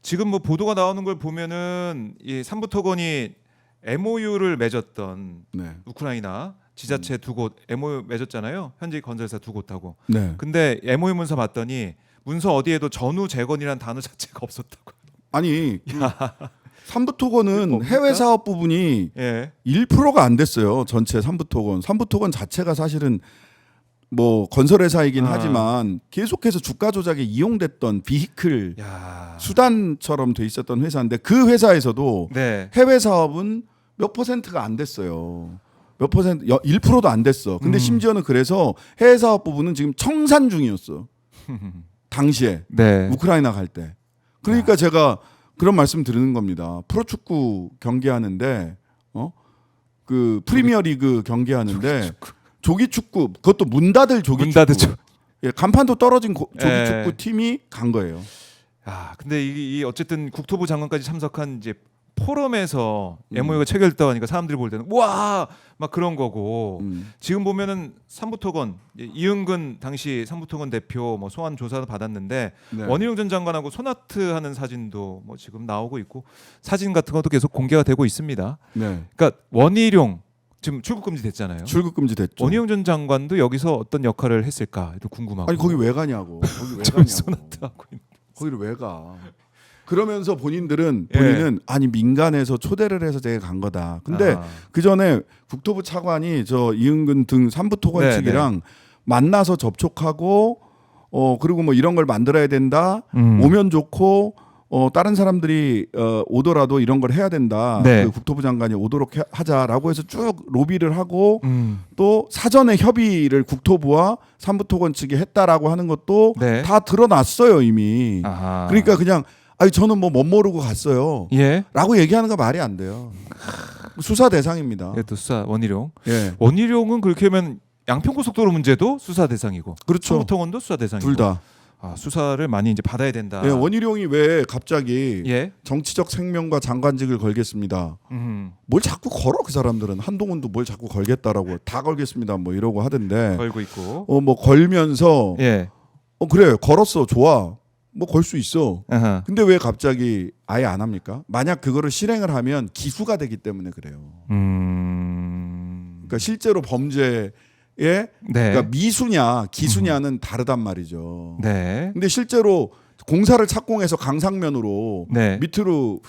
지금 뭐 보도가 나오는 걸 보면은 이 삼부토건이 MOU를 맺었던 네. 우크라이나 지자체 두 곳 MOU 맺었잖아요. 현지 건설사 두 곳하고. 네. 근데 MOU 문서 봤더니 문서 어디에도 전후 재건이라는 단어 자체가 없었다고. 아니 삼부토건은 뭡니까? 해외 사업 부분이 예. 1%가 안 됐어요. 전체 삼부토건. 삼부토건 자체가 사실은 뭐 건설회사이긴 하지만 계속해서 주가 조작에 이용됐던 비히클 야. 수단처럼 돼 있었던 회사인데 그 회사에서도 네. 해외 사업은 몇 퍼센트가 안 됐어요. 몇 퍼센트 1%도 안 됐어. 근데 심지어는 그래서 해외 사업 부분은 지금 청산 중이었어. 당시에 네. 우크라이나 갈 때. 그러니까 제가 그런 말씀 드리는 겁니다. 프로축구 경기하는데 그 프리미어리그 경기하는데 조기축구 그것도 문 닫을 조기축구. 문 닫으죠. 예, 간판도 떨어진 조기축구 예. 팀이 간 거예요. 아, 근데 이 어쨌든 국토부 장관까지 참석한 이제 포럼에서 MOU가 체결됐다고 하니까 사람들이 볼 때는 와! 막 그런 거고. 지금 보면은 삼부토건 이응근 당시 삼부토건 대표 뭐 소환 조사도 받았는데 네. 원희룡 전 장관하고 소나트 하는 사진도 뭐 지금 나오고 있고 사진 같은 것도 계속 공개가 되고 있습니다. 네. 그러니까 원희룡 지금 출국 금지 됐잖아요. 출국 금지 됐죠. 원희룡 전 장관도 여기서 어떤 역할을 했을까? 도 궁금하고. 아니 거기 왜 가냐고. 거기 왜 지금 가냐고. 소나트 하고 있는. 거기를 왜 가? 그러면서 본인은 예. 아니 민간에서 초대를 해서 제가 간 거다. 근데 아. 그 전에 국토부 차관이 저 이응근 등 삼부토건 네, 측이랑 만나서 접촉하고 그리고 뭐 이런 걸 만들어야 된다. 음. 오면 좋고 다른 사람들이 오더라도 이런 걸 해야 된다. 네. 그 국토부 장관이 오도록 하자라고 해서 쭉 로비를 하고 음. 또 사전에 협의를 국토부와 삼부토건 측이 했다라고 하는 것도 네. 다 드러났어요 이미. 아하. 그러니까 그냥 아니 저는 뭐 못 모르고 갔어요. 예. 라고 얘기하는 거 말이 안 돼요. 수사 대상입니다. 예, 또 수사 원희룡. 예. 원희룡은 그렇게 하면 양평고속도로 문제도 수사 대상이고, 그렇죠. 삼부토건도 수사 대상이고. 둘 다. 아, 수사를 많이 이제 받아야 된다. 예, 원희룡이 왜 갑자기 예. 정치적 생명과 장관직을 걸겠습니다. 뭘 자꾸 걸어 그 사람들은 한동훈도 뭘 자꾸 걸겠다라고 다 걸겠습니다 뭐 이러고 하던데. 걸고 있고. 뭐 걸면서 예. 그래 걸었어 좋아 뭐 걸 수 있어. 아하. 근데 왜 갑자기 아예 안 합니까? 만약 그거를 실행을 하면 기수가 되기 때문에 그래요. 그러니까 실제로 범죄에 네. 그러니까 미수냐 기수냐는 다르단 말이죠. 네. 근데 실제로 공사를 착공해서 강상면으로 네. 밑으로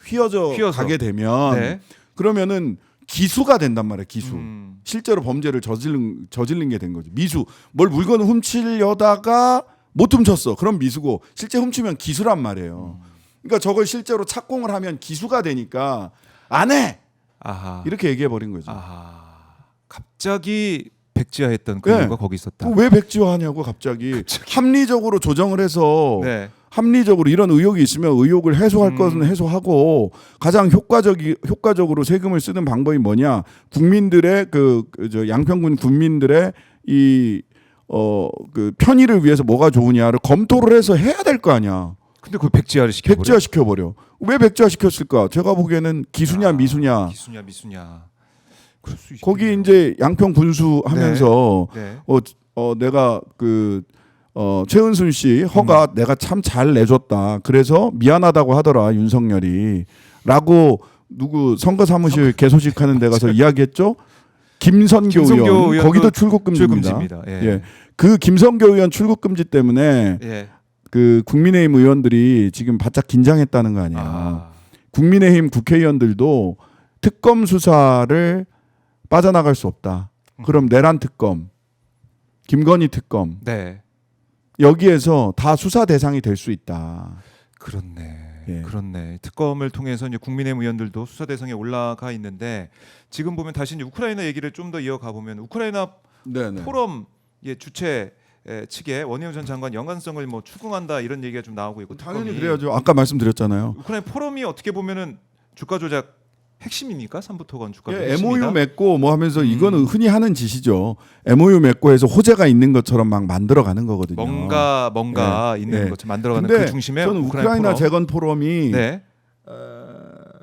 휘어져 가게 되면 네. 그러면은 기수가 된단 말이에요. 기수. 음. 실제로 범죄를 저질른 게 된 거죠. 미수. 뭘 물건을 훔치려다가 못 훔쳤어. 그럼 미수고 실제 훔치면 기수란 말이에요. 그러니까 저걸 실제로 착공을 하면 기수가 되니까 안 해. 아하. 이렇게 얘기해 버린 거죠. 아하. 갑자기 백지화했던 그 네. 이유가 거기 있었다. 왜 백지화하냐고 갑자기 합리적으로 조정을 해서 네. 합리적으로 이런 의혹이 있으면 의혹을 해소할 것은 해소하고 가장 효과적으로 세금을 쓰는 방법이 뭐냐? 국민들의 저 양평군 국민들의 그 편의를 위해서 뭐가 좋으냐를 검토를 해서 해야 될 거 아니야. 근데 그 백지화를 시켜버려. 백지화 시켜버려. 왜 백지화 시켰을까? 제가 보기에는 기수냐 미수냐. 기수냐 미수냐. 그럴 수 있겠네요. 거기 이제 양평 군수 하면서 네. 내가 최은순 씨 허가 내가 참 잘 내줬다. 그래서 미안하다고 하더라 윤석열이.라고 누구 선거사무실 개소식하는 데 가서 이야기했죠. 김선교 의원 거기도 출국금지입니다. 예. 그 김선교 의원 출국금지 때문에 예. 그 국민의힘 의원들이 지금 바짝 긴장했다는 거 아니에요. 아. 국민의힘 국회의원들도 특검 수사를 빠져나갈 수 없다. 그럼 내란 특검, 김건희 특검 네. 여기에서 다 수사 대상이 될 수 있다. 그렇네. 예. 그렇네. 특검을 통해서 이제 국민의힘 의원들도 수사 대상에 올라가 있는데 지금 보면 다시 이제 우크라이나 얘기를 좀 더 이어가 보면 우크라이나 네네. 포럼 주최 측에 원희룡 전 장관 연관성을 뭐 추궁한다 이런 얘기가 좀 나오고 있고 당연히 특검이. 그래야죠. 아까 말씀드렸잖아요. 우크라이나 포럼이 어떻게 보면은 주가 조작 핵심입니까? 삼부토건 주가 조작 예, 핵심이다? MOU 맺고 뭐 하면서 이거는 흔히 하는 짓이죠. MOU 맺고 해서 호재가 있는 것처럼 막 만들어가는 거거든요. 뭔가 예. 있는 예. 것처럼 만들어가는 근데 그 중심에 저는 우크라이나 포럼. 재건 포럼이 네.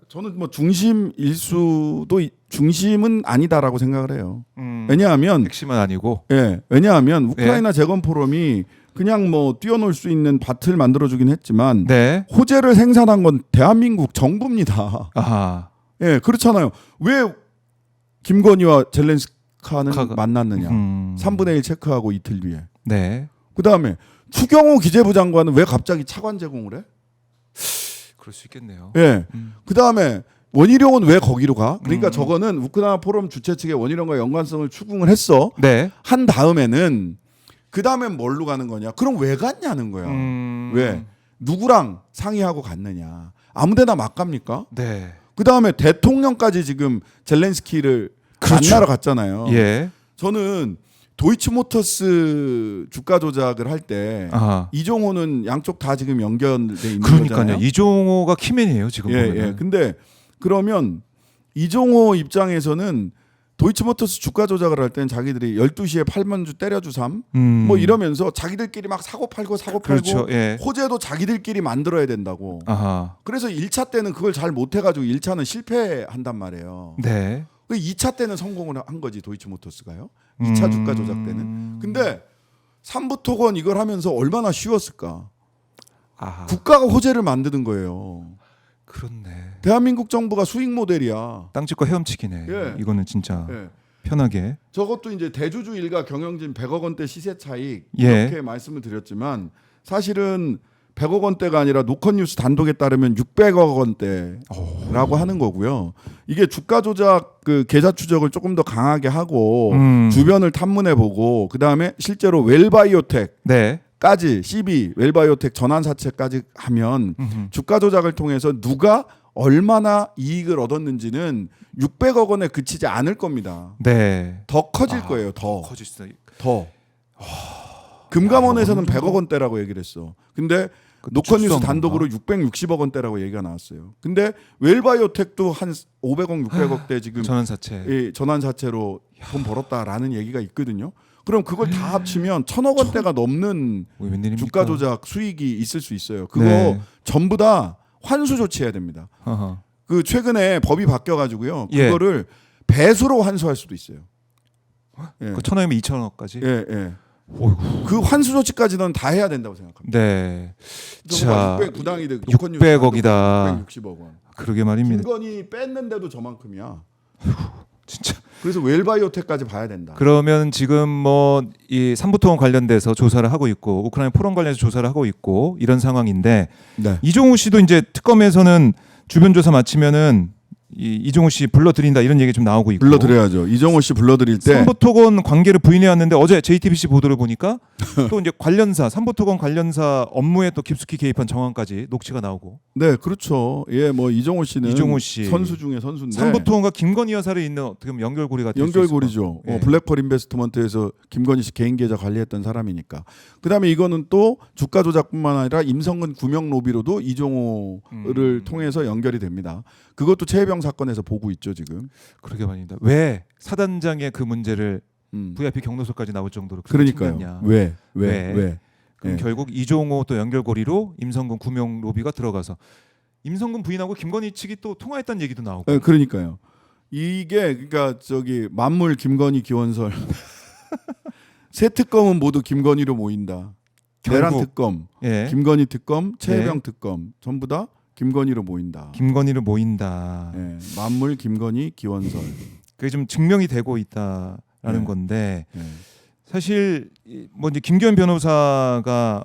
저는 뭐 중심일 수도 중심은 아니다라고 생각을 해요. 음, 왜냐하면 핵심은 아니고. 왜냐하면 우크라이나 재건 포럼이 그냥 뭐 뛰어놀 수 있는 밭을 만들어주긴 했지만 네. 호재를 생산한 건 대한민국 정부입니다. 아하. 예, 그렇잖아요. 왜 김건희와 젤렌스카는 만났느냐? 3분의 1 체크하고 이틀 뒤에. 네. 그 다음에 추경호 기재부 장관은 왜 갑자기 차관 제공을 해? 그럴 수 있겠네요. 예. 그 다음에 원희룡은 왜 거기로 가? 그러니까 저거는 우크라이나 포럼 주최 측의 원희룡과 연관성을 추궁을 했어. 네. 한 다음에는 그 다음엔 뭘로 가는 거냐? 그럼 왜 갔냐는 거야. 왜? 누구랑 상의하고 갔느냐? 아무데나 막 갑니까? 네. 그 다음에 대통령까지 지금 젤렌스키를 그렇죠. 만나러 갔잖아요. 예. 저는 도이치모터스 주가 조작을 할 때 아하. 이종호는 양쪽 다 지금 연결돼 있는 그러니까요. 거잖아요. 이종호가 키맨이에요 지금 예, 보면은. 예. 근데 그러면 이종호 입장에서는 도이치모터스 주가 조작을 할 때는 자기들이 12시에 8만주 때려주삼 뭐 이러면서 자기들끼리 막 사고 팔고 그렇죠. 예. 호재도 자기들끼리 만들어야 된다고. 아하. 그래서 1차 때는 그걸 잘 못해가지고 1차는 실패한단 말이에요. 네. 2차 때는 성공을 한 거지 도이치모터스가요. 2차 주가 조작 때는. 근데 삼부토건 이걸 하면서 얼마나 쉬웠을까. 아하. 국가가 호재를 만드는 거예요. 그렇네. 대한민국 정부가 수익 모델이야. 땅집과 헤엄치기네. 예. 이거는 진짜 예. 편하게. 저것도 이제 대주주 일가 경영진 100억 원대 시세 차익 예. 이렇게 말씀을 드렸지만 사실은 100억 원대가 아니라 노컷뉴스 단독에 따르면 600억 원대라고 하는 거고요. 이게 주가 조작 그 계좌 추적을 조금 더 강하게 하고 주변을 탐문해 보고 그다음에 실제로 웰바이오텍 네. 까지 CB 웰바이오텍 전환사채까지 하면 주가 조작을 통해서 누가 얼마나 이익을 얻었는지는 600억 원에 그치지 않을 겁니다. 네. 더 커질 거예요. 더. 커질 수. 더. 금감원에서는 100억 원대라고 얘기를 했어. 근데 노컷뉴스 축소한 단독으로 660억 원대라고 얘기가 나왔어요. 근데 웰바이오텍도 한 500억, 600억대 지금 전환사채. 이 전환사채로 돈 벌었다라는 얘기가 있거든요. 그럼 그걸 다 합치면 1000억 원대가 넘는 웬일입니까? 주가 조작 수익이 있을 수 있어요. 그거 네. 전부 다 환수 조치해야 됩니다. 아하. 그 최근에 법이 바뀌어가지고요. 예. 그거를 배수로 환수할 수도 있어요. 예. 그 1,000억이면 2,000억까지. 예, 예. 어이구. 그 환수 조치까지는 다 해야 된다고 생각합니다. 네. 자, 600 부당이득 600억이다. 660억 원. 그러게 말입니다. 김건희 뺐는데도 저만큼이야. 진짜. 그래서 웰바이오텍까지 봐야 된다. 그러면 지금 뭐 이 삼부토건 관련돼서 조사를 하고 있고 우크라이나 포럼 관련해서 조사를 하고 있고 이런 상황인데 네. 이종우 씨도 이제 특검에서는 주변 조사 마치면은 이종우 씨 불러드린다 이런 얘기 좀 나오고 있고. 불러드려야죠. 이종호 씨 불러드릴 때 삼부토건 관계를 부인해 왔는데 어제 JTBC 보도를 보니까 또 이제 관련사 삼부토건 관련사 업무에 또 깊숙이 개입한 정황까지 녹취가 나오고. 네, 그렇죠. 예, 뭐 이종호 씨는 이종호 씨. 선수 중에 선수인데 삼부토건과 김건희 여사를 잇는 어떻게 보면 연결고리가 될 수 있을 연결고리죠. 것 같고. 예. 블랙펄 인베스트먼트에서 김건희 씨 개인 계좌 관리했던 사람이니까. 그다음에 이거는 또 주가 조작뿐만 아니라 임성근 구명 로비로도 이종호를 통해서 연결이 됩니다. 그것도 최혜병 사건에서 보고 있죠 지금. 그러게 말입니다. 왜 사단장의 그 문제를 VIP 경로소까지 나올 정도로 그렇게 그러니까요. 챙겼냐. 왜? 그럼 예. 결국 이종호 또 연결고리로 임성근 구명 로비가 들어가서 임성근 부인하고 김건희 측이 또 통화했다는 얘기도 나오고. 예, 그러니까요. 이게 그러니까 저기 만물 김건희 기원설 세 특검은 모두 김건희로 모인다. 내란 결국, 특검, 예. 김건희 특검, 최혜병 예. 특검 전부 다 김건희로 모인다. 김건희를 모인다. 예, 만물 김건희 기원설. 그게 좀 증명이 되고 있다라는 네. 건데 예. 사실 뭐 이제 김기현 변호사가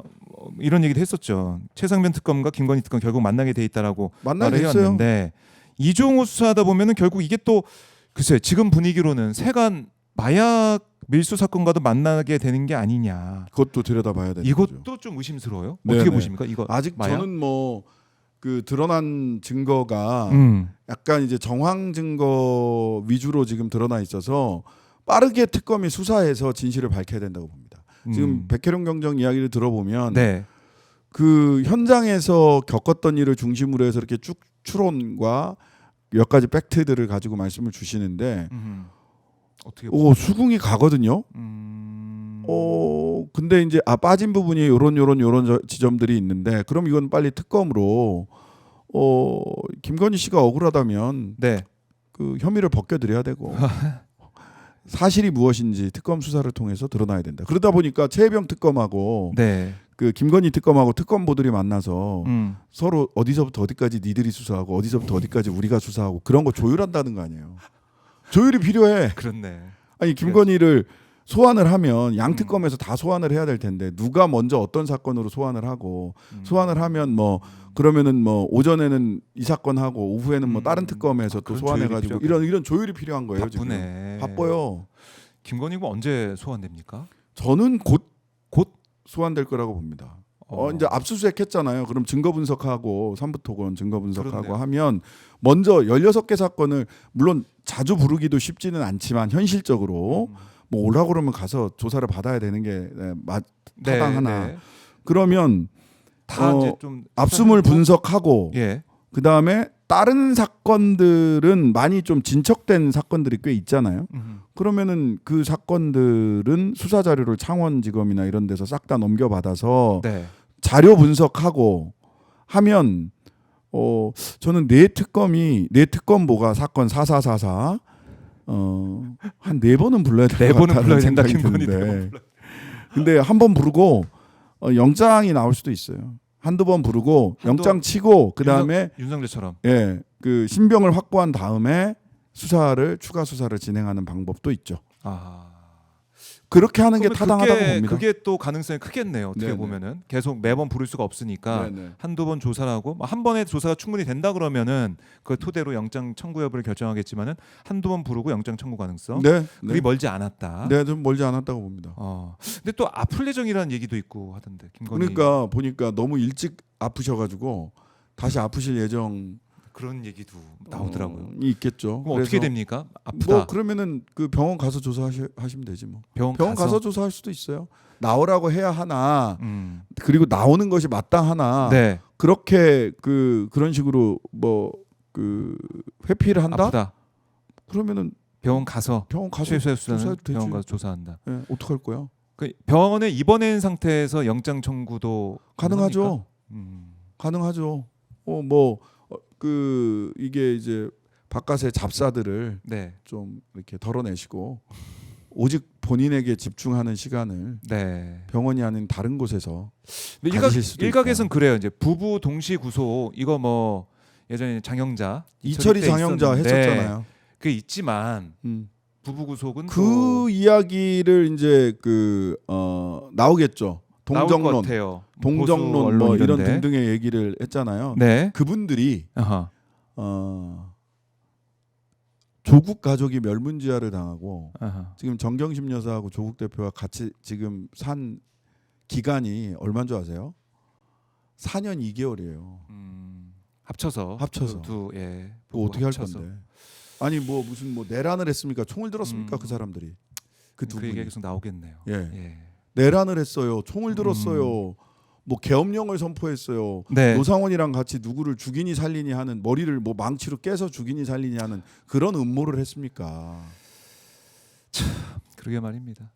이런 얘기도 했었죠. 최상변 특검과 김건희 특검 결국 만나게 돼 있다라고 만나게 말을 됐어요. 해왔는데 이종호 수사하다 보면은 결국 이게 또 글쎄 지금 분위기로는 세간 마약 밀수 사건과도 만나게 되는 게 아니냐. 그것도 들여다봐야 되는 거죠. 이것도 좀 의심스러워요. 네네. 어떻게 보십니까? 이거 아직 마약? 저는 뭐 그 드러난 증거가 약간 이제 정황 증거 위주로 지금 드러나 있어서 빠르게 특검이 수사해서 진실을 밝혀야 된다고 봅니다. 지금 백혜룡 경정 이야기를 들어보면 네. 그 현장에서 겪었던 일을 중심으로 해서 이렇게 쭉 추론과 몇 가지 팩트들을 가지고 말씀을 주시는데 어떻게 수긍이 가거든요. 근데 이제 빠진 부분이 요런 지점들이 있는데 그럼 이건 빨리 특검으로 김건희 씨가 억울하다면 네. 그 혐의를 벗겨드려야 되고 사실이 무엇인지 특검 수사를 통해서 드러나야 된다. 그러다 보니까 최혜병 특검하고 네. 그 김건희 특검하고 특검보들이 만나서 음. 서로 어디서부터 어디까지 니들이 수사하고 어디서부터 어디까지 우리가 수사하고 그런 거 조율한다는 거 아니에요. 조율이 필요해. 그렇네. 아니 김건희를 소환을 하면 양 특검에서 다 소환을 해야 될 텐데 누가 먼저 어떤 사건으로 소환을 하고 소환을 하면 뭐 그러면은 뭐 오전에는 이 사건 하고 오후에는 뭐 다른 특검에서 또 그런 소환해가지고 조율이 이런 조율이 필요한 거예요. 바쁘네. 지금 바빠요. 김건희가 언제 소환됩니까? 저는 곧 곧? 소환될 거라고 봅니다. 이제 압수수색 했잖아요. 그럼 증거 분석하고 삼부토건 증거 분석하고 그렇네요. 하면 먼저 16개 사건을 물론 자주 부르기도 쉽지는 않지만 현실적으로 뭐 오라고 그러면 가서 조사를 받아야 되는 게 타당하나. 네. 그러면 다 이제 좀 압수물 분석하고 예. 그다음에 다른 사건들은 많이 좀 진척된 사건들이 꽤 있잖아요. 그러면은 그 사건들은 수사 자료를 창원지검이나 이런 데서 싹 다 넘겨받아서 네. 자료 분석하고 하면 저는 내 특검보가 사건 4444 한 4번은 불러야 될 것 4번은 같다는 불러야 된다. 생각이 김건희 드는데 근데 한 번 부르고 영장이 나올 수도 있어요. 한두 번 부르고 영장 치고 그다음에 윤석열처럼. 예, 그 신병을 확보한 다음에 추가 수사를 진행하는 방법도 있죠. 아. 그렇게 하는 게 그러면 타당하다고 봅니다. 그게 또 가능성이 크겠네요. 어떻게 네네. 보면은 계속 매번 부를 수가 없으니까 네네. 한두 번 조사를 하고 뭐한 번에 조사가 충분히 된다 그러면은 그 토대로 영장 청구 여부를 결정하겠지만은 한두 번 부르고 영장 청구 가능성 네, 그리 멀지 않았다. 네, 좀 멀지 않았다고 봅니다. 근데 또 아플 예정이라는 얘기도 있고 하던데 김건희. 그러니까 보니까 너무 일찍 아프셔가지고 다시 아프실 예정 그런 얘기도 나오더라고요. 있겠죠. 그럼 어떻게 그래서 됩니까? 아프다. 뭐 그러면은 그 병원 가서 조사하시면 되지 뭐. 병원 가서 조사할 수도 있어요. 나오라고 해야 하나 그리고 나오는 것이 마땅하나 네. 그렇게 그런 식으로 뭐 그 회피를 한다? 아프다. 그러면은 병원 가서 최소의 수단은 조사해도 되지. 병원 가서 조사한다. 예, 어떡할 거야? 그 병원에 입원한 상태에서 영장 청구도 가능하죠. 가능합니까? 가능하죠. 이게 이제 바깥의 잡사들을 네. 좀 이렇게 덜어내시고 오직 본인에게 집중하는 시간을 네. 병원이 아닌 다른 곳에서 근데 가지실 수도 일각에선 있다. 그래요. 이제 부부 동시 구속 이거 뭐 예전에 장영자 이철이 때 장영자 있었는데 했었잖아요. 그게 있지만 음. 부부 구속은 그 또 이야기를 이제 나오겠죠. 나올 것 동정론, 같아요. 보수 동정론 언론 뭐 이런 이런데. 등등의 얘기를 했잖아요. 네. 그분들이 아하. 조국 가족이 멸문지화를 당하고 아하. 지금 정경심 여사하고 조국 대표가 같이 지금 산 기간이 얼마인 줄 아세요? 4년 2개월이에요. 합쳐서 예. 그거 부부 어떻게 할 합쳐서. 건데? 아니 뭐 무슨 뭐 내란을 했습니까? 총을 들었습니까? 그 사람들이 그 두 그 분이 얘기가 계속 나오겠네요. 예. 예. 내란을 했어요. 총을 들었어요. 뭐 계엄령을 선포했어요. 네. 노상원이랑 같이 누구를 죽이니 살리니 하는 머리를 뭐 망치로 깨서 죽이니 살리니 하는 그런 음모를 했습니까? 그러게 말입니다.